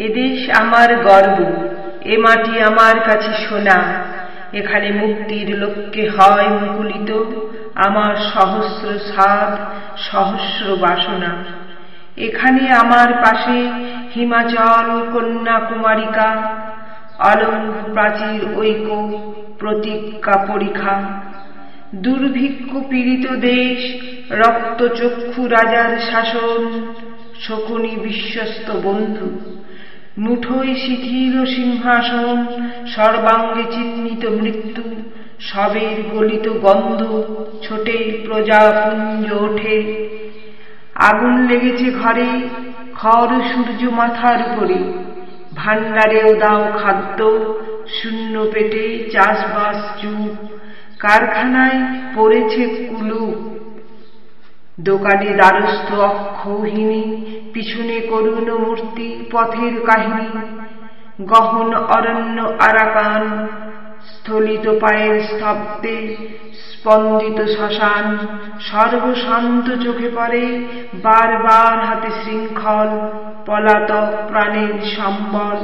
এদেশ আমার গর্ব, এ মাটি আমার কাছে সোনা। এখানে মুক্তির লক্ষ্যে হয় মুকুলিত আমার সহস্র সাধ, সহস্র বাসনা। এখানে আমার পাশে হিমাচল কন্যাকুমারিকা, অলঙ্ঘ প্রাচীর ঐক্য প্রতিজ্ঞা পরীক্ষা। দুর্ভিক্ষ পীড়িত দেশ, রক্তচক্ষু রাজার শাসন, শকুনি বিশ্বস্ত বন্ধু, মুঠোয় শিথিল সিংহাসন, সর্বাঙ্গে চিহ্নিত মৃত্যু, সবের গলিত গন্ধ, ছোটে প্রজাপুঞ্জ ওঠে। আগুন লেগেছে ঘরে, খর সূর্য মাথার উপরে, ভাণ্ডারেও দাও খাদ্য, শূন্য পেটে চাষবাস চুপ, কারখানায় পড়েছে কুলুপ, দোকানে দ্বারস্থ অক্ষৌহিণী, পিছনে করুণ মূর্তি, পথের কাহিনী। গহন অরণ্য আরাকান, স্থলিত পায়ের স্তব্ধে স্পন্দিত শ্মশান, সর্বশান্ত চোখে পড়ে বার বার হাতে শৃঙ্খল, পলাতক প্রাণের সম্বল।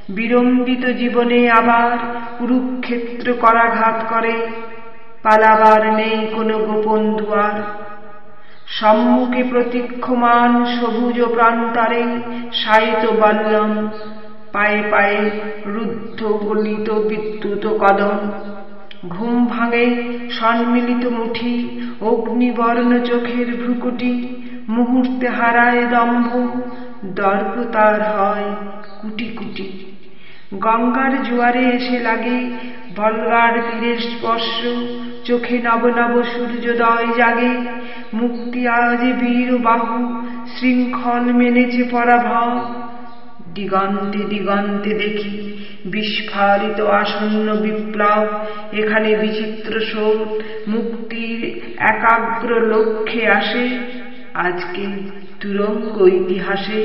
বিড়ম্বিত জীবনে আবার কুরুক্ষেত্র করাঘাত করে, পালাবার নেই কোনো গোপন দুয়ার। সম্মুখে প্রতীক্ষমান সবুজ প্রান্তরে শায়িত বল্লম, পায়ে পায়ে রুদ্ধ গলিত বিদ্যুৎ কদম। ঘুম ভাঙে সম্মিলিত মুঠি, অগ্নিবর্ণ চোখের ভ্রুকুটি, মুহূর্তে হারায় দম্ভ, দর্প তার হয় কুটি কুটি। গঙ্গার জোয়ারে এসে লাগে বলগার তীরের স্পর্শ, চোখে নব নব সূর্যোদয় জাগে। মুক্তি আজ বীর বাহু, শৃঙ্খল মেনেছে পরাভব। দিগন্তে দিগন্তে দেখি বিস্ফারিত আসন্ন বিপ্লব। এখানে বিচিত্র স্রোত মুক্তির একাগ্র লক্ষ্যে আসে, আজকে তুরঙ্গ ইতিহাসে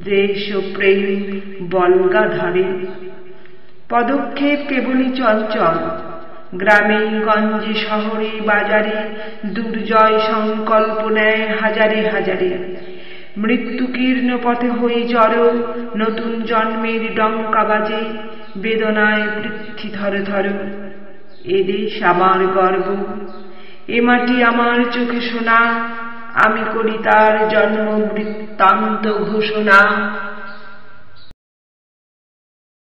দেশ ও প্রেম বল্গা ধরে। পদক্ষেপ কেবলই চঞ্চল, গ্রামে গঞ্জে শহরে বাজারে দুর্জয় সংকল্প নেয় হাজারে হাজারে। মৃত্যুকীর্ণ পথে হই জড়, নতুন জন্মের ডঙ্কা বাজে, বেদনায় পৃথ্বী থর থর। এদেশ আমার গর্ব, এ মাটি আমার চোখে সোনা, আমি করি তার জন্ম বৃত্তান্ত ঘোষণা।